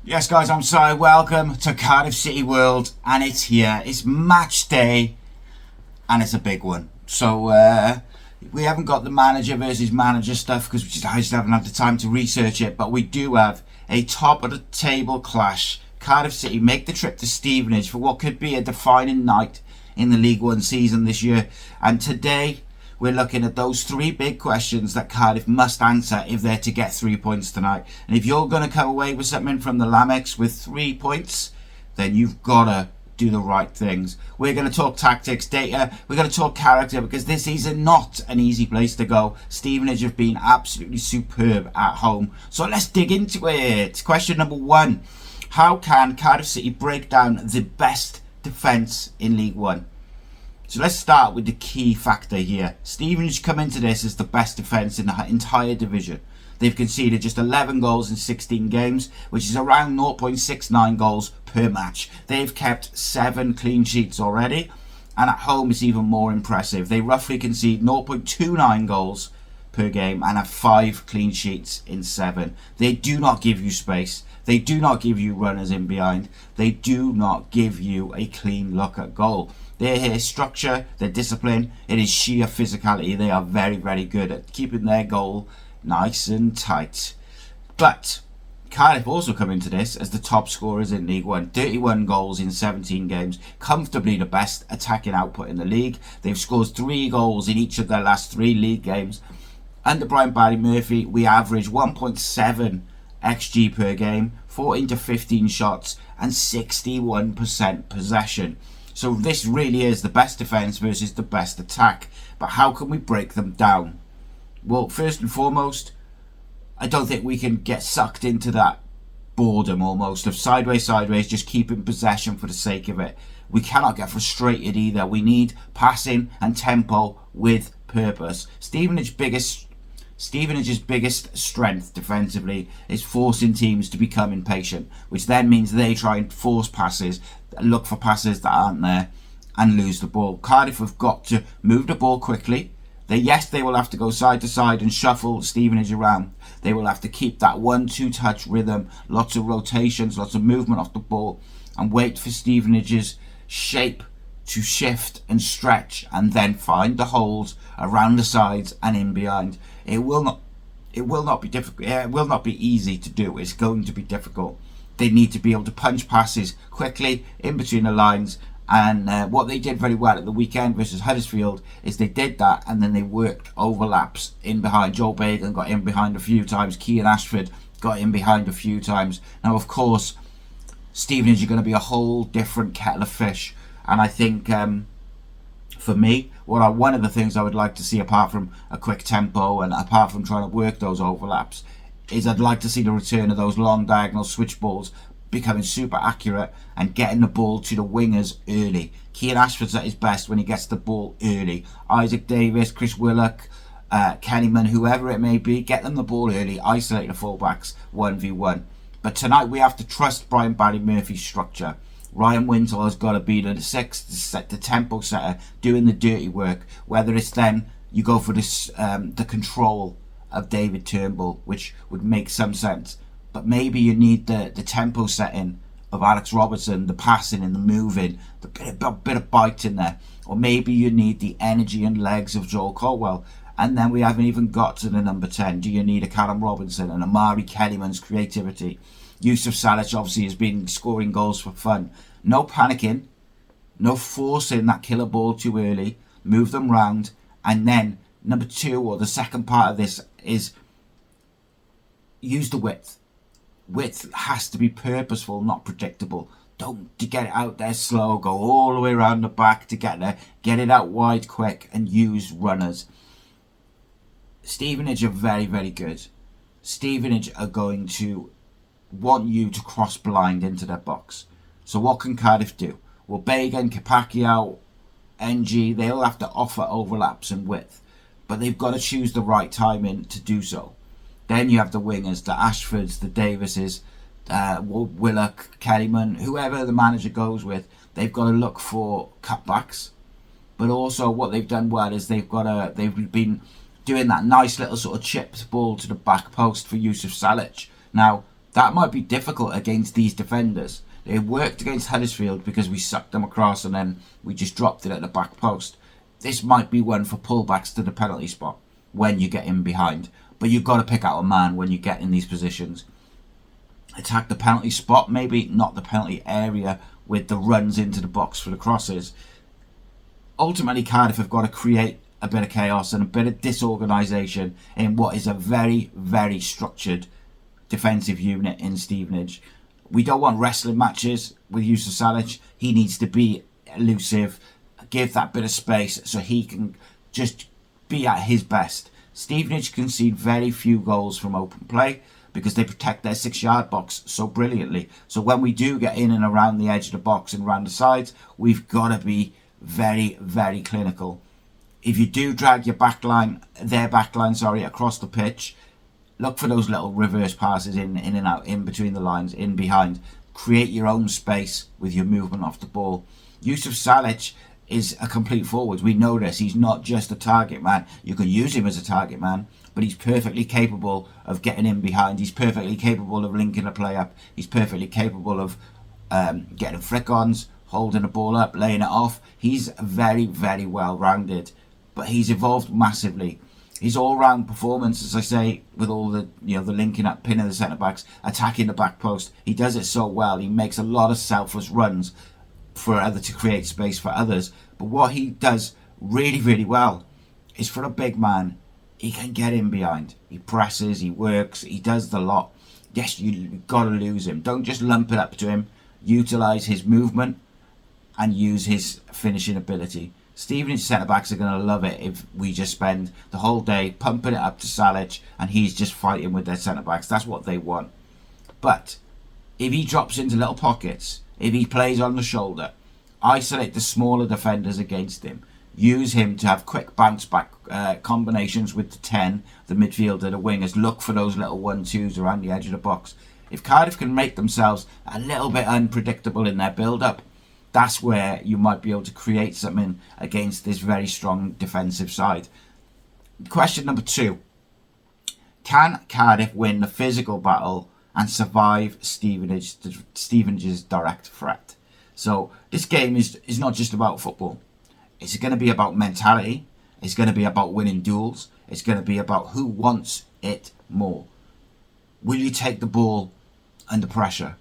Yes, guys, I'm sorry. Welcome to Cardiff City World, and it's here. It's match day, and it's a big one. So we haven't got the manager versus manager stuff because I just haven't had the time to research it. But we do have a top of the table clash. Cardiff City make the trip to Stevenage for what could be a defining night in the League One season this year. And today we're looking at those three big questions that Cardiff must answer if they're to get 3 points tonight. And if you're going to come away with something from the Lamex with 3 points, then you've got to do the right things. We're going to talk tactics, data, we're going to talk character, because this is not an easy place to go. Stevenage have been absolutely superb at home. So let's dig into it. Question number one. How can Cardiff City break down the best defence in League One? So let's start with the key factor here. Stevenage come into this as the best defence in the entire division. They've conceded just 11 goals in 16 games, which is around 0.69 goals per match. They've kept 7 clean sheets already, and at home it's even more impressive. They roughly concede 0.29 goals per game and have 5 clean sheets in 7. They do not give you space. They do not give you runners in behind. They do not give you a clean look at goal. Their structure, their discipline, it is sheer physicality. They are very, very good at keeping their goal nice and tight. But Cardiff also come into this as the top scorers in League One. 31 goals in 17 games. Comfortably the best attacking output in the league. They've scored 3 goals in each of their last 3 league games. Under Barry Murphy, we average 1.7 XG per game, 14 to 15 shots, and 61% possession. So this really is the best defence versus the best attack. But how can we break them down? Well, first and foremost, I don't think we can get sucked into that boredom almost of sideways, just keeping possession for the sake of it. We cannot get frustrated either. We need passing and tempo with purpose. Stevenage's biggest strength defensively is forcing teams to become impatient, which then means they try and force passes, look for passes that aren't there, and lose the ball. Cardiff have got to move the ball quickly. They will have to go side to side and shuffle Stevenage around. They will have to keep that 1-2 touch rhythm, lots of rotations, lots of movement off the ball, and wait for Stevenage's shape to shift and stretch, and then find the holes around the sides and in behind. It will not be difficult. It will not be easy to do. It's going to be difficult. They need to be able to punch passes quickly in between the lines, and what they did very well at the weekend versus Huddersfield is they did that, and then they worked overlaps in behind. Joe Bagan got in behind a few times. Kean Ashford got in behind a few times. Now, of course, Stevenage are going to be a whole different kettle of fish, and I think for me, one of the things I would like to see, apart from a quick tempo and apart from trying to work those overlaps, is I'd like to see the return of those long diagonal switch balls becoming super accurate and getting the ball to the wingers early. Kean Ashford's at his best when he gets the ball early. Isaac Davis, Chris Willock, Kennyman, whoever it may be, get them the ball early, isolate the fullbacks 1v1. But tonight we have to trust Barry Murphy's structure. Ryan Wintle has got to be the sixth, the tempo setter, doing the dirty work. Whether it's then you go for this, the control of David Turnbull, which would make some sense. But maybe you need the tempo setting of Alex Robertson, the passing and the moving, the bit of bite in there. Or maybe you need the energy and legs of Joel Colwell. And then we haven't even got to the number 10. Do you need a Callum Robinson and Amari Kellyman's creativity? Yusuf Salic obviously has been scoring goals for fun. No panicking, no forcing that killer ball too early. Move them round. And then number 2, or the second part of this, is use the width. Width has to be purposeful, not predictable. Don't get it out there slow, go all the way around the back to get there. Get it out wide quick and use runners. Stevenage are very, very good. Stevenage are going to want you to cross blind into their box. So what can Cardiff do? Well, Bagan, Kapakiao, NG, they'll have to offer overlaps and width. But they've got to choose the right timing to do so. Then you have the wingers, the Ashfords, the Davises, Willock, Kellyman, whoever the manager goes with. They've got to look for cutbacks. But also what they've done well is they've been doing that nice little sort of chipped ball to the back post for Yusuf Salic. Now, That might be difficult against these defenders. It worked against Huddersfield because we sucked them across and then we just dropped it at the back post. This might be one for pullbacks to the penalty spot when you get in behind. But you've got to pick out a man when you get in these positions. Attack the penalty spot, maybe not the penalty area with the runs into the box for the crosses. Ultimately, Cardiff have got to create a bit of chaos and a bit of disorganisation in what is a very, very structured defensive unit in Stevenage. We don't want wrestling matches with Yusuf Salic. He needs to be elusive, give that bit of space so he can just be at his best. Stevenage concede very few goals from open play because they protect their 6-yard box so brilliantly. So when we do get in and around the edge of the box and around the sides, we've got to be very, very clinical. If you do drag your their backline, across the pitch, look for those little reverse passes in and out, in between the lines, in behind. Create your own space with your movement off the ball. Yusuf Salic is a complete forward. We know this. He's not just a target man. You can use him as a target man, but he's perfectly capable of getting in behind. He's perfectly capable of linking a play up. He's perfectly capable of getting flick-ons, holding the ball up, laying it off. He's very, very well-rounded, but he's evolved massively. His all-round performance, as I say, with all the the linking up, pinning the centre-backs, attacking the back post, he does it so well. He makes a lot of selfless runs to create space for others. But what he does really, really well is, for a big man, he can get in behind. He presses, he works, he does the lot. Yes, you've got to lose him. Don't just lump it up to him. Utilise his movement and use his finishing ability. Stevenage centre-backs are going to love it if we just spend the whole day pumping it up to Salic and he's just fighting with their centre-backs. That's what they want. But if he drops into little pockets, if he plays on the shoulder, isolate the smaller defenders against him, use him to have quick bounce-back combinations with the 10, the midfielder, the wingers, look for those little 1-2s around the edge of the box. If Cardiff can make themselves a little bit unpredictable in their build-up, that's where you might be able to create something against this very strong defensive side. Question number 2. Can Cardiff win the physical battle and survive Stevenage's direct threat? So this game is not just about football. It's going to be about mentality. It's going to be about winning duels. It's going to be about who wants it more. Will you take the ball under pressure?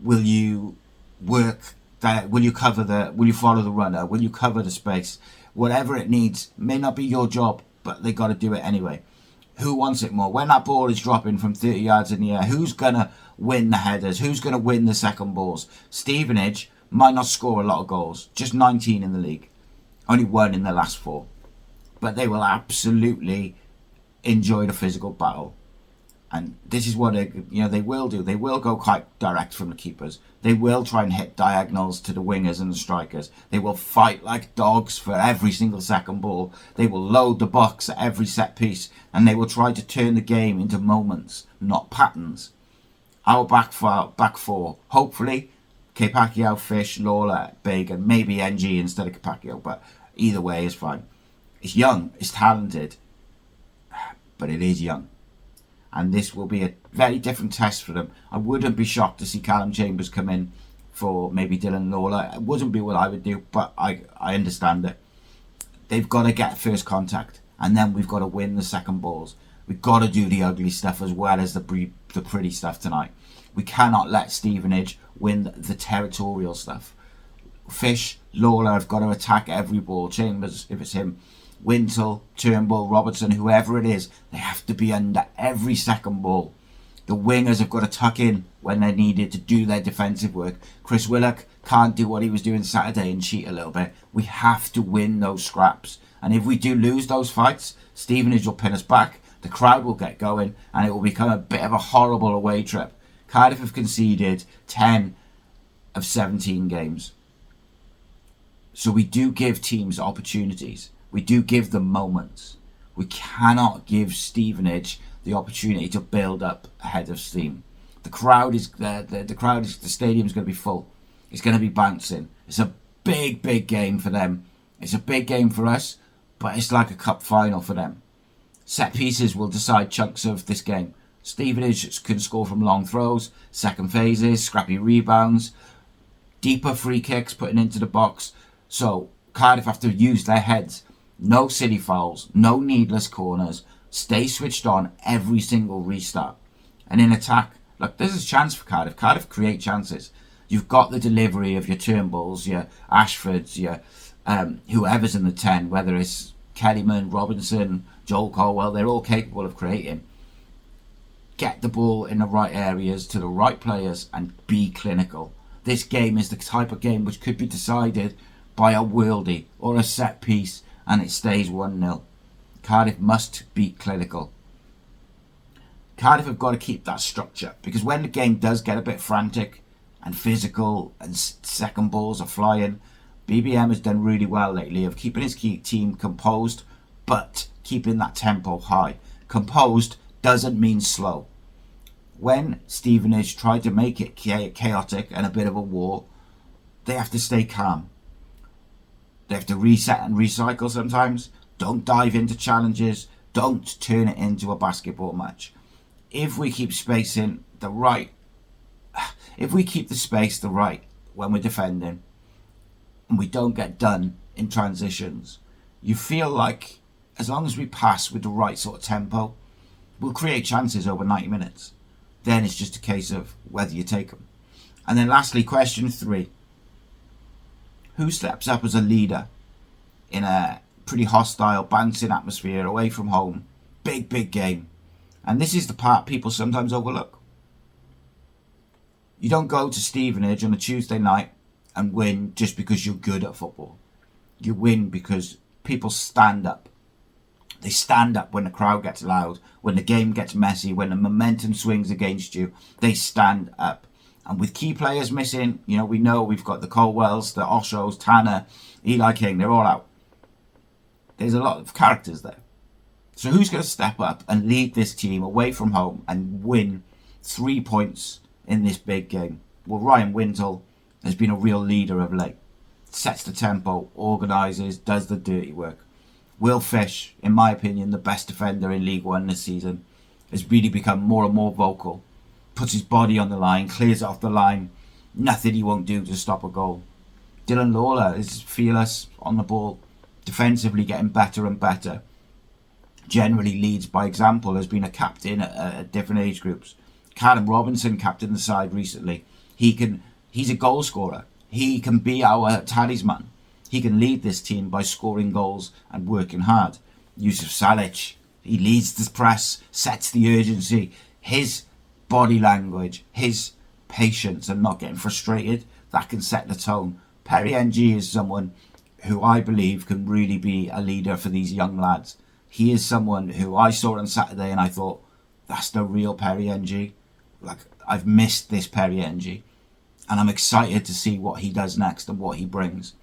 Will you work? Will you follow the runner? Will you cover the space? Whatever it needs. May not be your job, but they got to do it anyway. Who wants it more? When that ball is dropping from 30 yards in the air, who's going to win the headers? Who's going to win the second balls? Stevenage might not score a lot of goals. Just 19 in the league. Only 1 in the last 4. But they will absolutely enjoy the physical battle. And this is what they will do. They will go quite direct from the keepers. They will try and hit diagonals to the wingers and the strikers. They will fight like dogs for every single second ball. They will load the box at every set piece. And they will try to turn the game into moments, not patterns. Our back four, hopefully, Capaccio, Fish, Lawler, Bagan, maybe NG instead of Capaccio. But either way is fine. It's young, it's talented, but it is young. And this will be a very different test for them. I wouldn't be shocked to see Callum Chambers come in for maybe Dylan Lawler. It wouldn't be what I would do, but I understand it. They've got to get first contact, and then we've got to win the second balls. We've got to do the ugly stuff as well as the pretty stuff tonight. We cannot let Stevenage win the territorial stuff. Fish, Lawler have got to attack every ball. Chambers, if it's him, Wintle, Turnbull, Robertson, whoever it is, they have to be under every second ball. The wingers have got to tuck in when they're needed to do their defensive work. Chris Willock can't do what he was doing Saturday and cheat a little bit. We have to win those scraps. And if we do lose those fights, Stevenage will pin us back, the crowd will get going, and it will become a bit of a horrible away trip. Cardiff have conceded 10 of 17 games. So we do give teams opportunities. We do give them moments. We cannot give Stevenage the opportunity to build up ahead of steam. The stadium is going to be full. It's going to be bouncing. It's a big, big game for them. It's a big game for us, but it's like a cup final for them. Set pieces will decide chunks of this game. Stevenage can score from long throws, second phases, scrappy rebounds, deeper free kicks putting into the box. So Cardiff have to use their heads. No silly fouls, no needless corners. Stay switched on every single restart. And in attack, look, there's a chance for Cardiff. Cardiff create chances. You've got the delivery of your Turnbulls, your Ashfords, your whoever's in the 10, whether it's Kellyman, Robinson, Joel Colwell, they're all capable of creating. Get the ball in the right areas to the right players and be clinical. This game is the type of game which could be decided by a worldie or a set piece and it stays 1-0. Cardiff must be clinical. Cardiff have got to keep that structure, because when the game does get a bit frantic and physical and second balls are flying, BBM has done really well lately of keeping his key team composed but keeping that tempo high. Composed doesn't mean slow. When Stevenage tried to make it chaotic and a bit of a war, they have to stay calm. They have to reset and recycle sometimes. Don't dive into challenges. Don't turn it into a basketball match. If we keep spacing the right, if we keep the space the right when we're defending, and we don't get done in transitions, you feel like as long as we pass with the right sort of tempo, we'll create chances over 90 minutes. Then it's just a case of whether you take them. And then lastly, question 3. Who steps up as a leader in a pretty hostile, bouncing atmosphere away from home? Big game. And this is the part people sometimes overlook. You don't go to Stevenage on a Tuesday night and win just because you're good at football. You win because people stand up. They stand up when the crowd gets loud, when the game gets messy, when the momentum swings against you. They stand up. And with key players missing, we know we've got the Colwells, the Oshos, Tanner, Eli King, they're all out. There's a lot of characters there. So who's going to step up and lead this team away from home and win 3 points in this big game? Well, Ryan Wintle has been a real leader of late. Sets the tempo, organises, does the dirty work. Will Fish, in my opinion, the best defender in League One this season, has really become more and more vocal. Puts his body on the line, clears off the line. Nothing he won't do to stop a goal. Dylan Lawler is fearless on the ball, defensively getting better and better. Generally leads by example, has been a captain at different age groups. Callum Robinson captained the side recently. He's a goal scorer. He can be our talisman. He can lead this team by scoring goals and working hard. Yusuf Salic, he leads the press, sets the urgency. His body language, his patience and not getting frustrated, that can set the tone. Perry NG is someone who I believe can really be a leader for these young lads. He is someone who I saw on Saturday and I thought, that's the real Perry NG. Like, I've missed this Perry NG. And I'm excited to see what he does next and what he brings.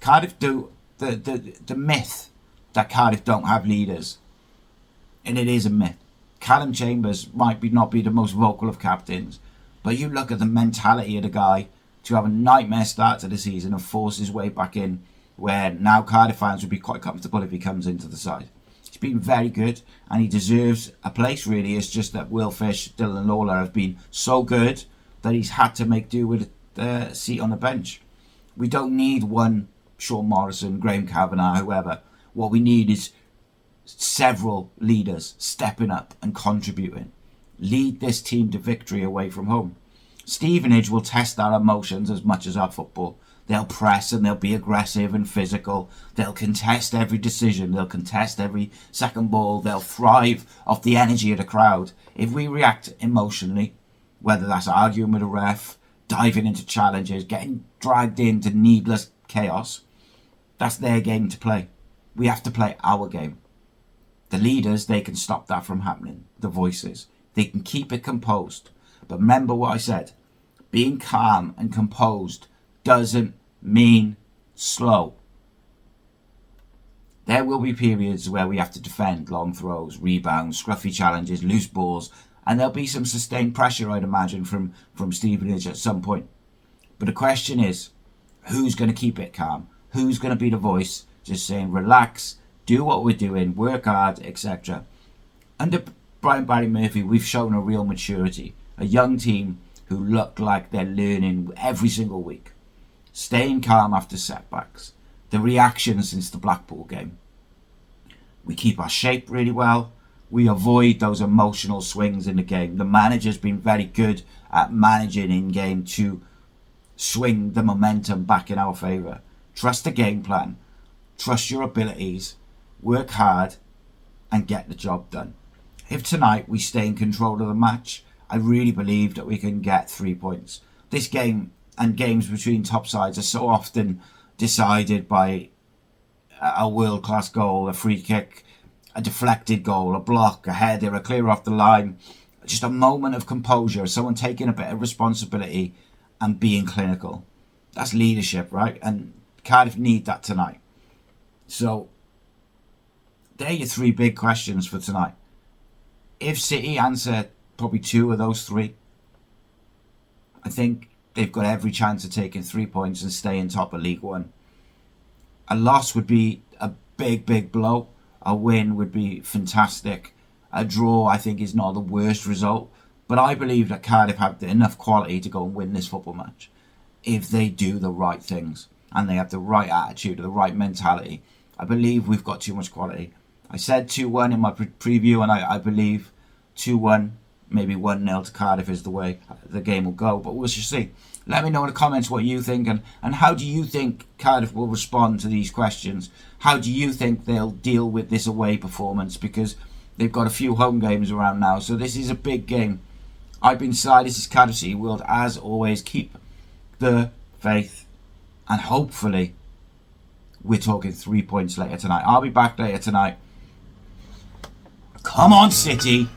Cardiff do the myth that Cardiff don't have leaders, and it is a myth. Callum Chambers might not be the most vocal of captains, but you look at the mentality of the guy to have a nightmare start to the season and force his way back in, where now Cardiff fans would be quite comfortable if he comes into the side. He's been very good and he deserves a place really. It's just that Will Fish, Dylan Lawler have been so good that he's had to make do with a seat on the bench. We don't need one Sean Morrison, Graham Kavanagh, whoever. What we need is several leaders stepping up and contributing. Lead this team to victory away from home. Stevenage will test our emotions as much as our football. They'll press and they'll be aggressive and physical. They'll contest every decision. They'll contest every second ball. They'll thrive off the energy of the crowd. If we react emotionally, whether that's arguing with a ref, diving into challenges, getting dragged into needless chaos, that's their game to play. We have to play our game. The leaders, they can stop that from happening. The voices, they can keep it composed. But remember what I said. Being calm and composed doesn't mean slow. There will be periods where we have to defend long throws, rebounds, scruffy challenges, loose balls, and there'll be some sustained pressure, I'd imagine, from Stevenage at some point. But the question is, who's going to keep it calm? Who's going to be the voice just saying, relax, do what we're doing, work hard, etc. Under Brian Barry Murphy, we've shown a real maturity. A young team who look like they're learning every single week. Staying calm after setbacks. The reaction since the Blackpool game. We keep our shape really well. We avoid those emotional swings in the game. The manager's been very good at managing in game to swing the momentum back in our favour. Trust the game plan. Trust your abilities. Work hard and get the job done. If tonight we stay in control of the match, I really believe that we can get 3 points. This game and games between top sides are so often decided by a world-class goal, a free kick, a deflected goal, a block, a header, a clear off the line. Just a moment of composure, someone taking a bit of responsibility and being clinical. That's leadership, right? And Cardiff need that tonight. So, there are your 3 big questions for tonight. If City answer probably 2 of those 3, I think they've got every chance of taking 3 points and staying top of League One. A loss would be a big, big blow. A win would be fantastic. A draw, I think, is not the worst result. But I believe that Cardiff have enough quality to go and win this football match if they do the right things and they have the right attitude, the right mentality. I believe we've got too much quality. I said 2-1 in my preview, and I believe 2-1, maybe 1-0 to Cardiff is the way the game will go. But we'll just see. Let me know in the comments what you think, and how do you think Cardiff will respond to these questions? How do you think they'll deal with this away performance? Because they've got a few home games around now, so this is a big game. I've been Si, this is Cardiff City World. As always, keep the faith, and hopefully we're talking 3 points later tonight. I'll be back later tonight. Come on, City!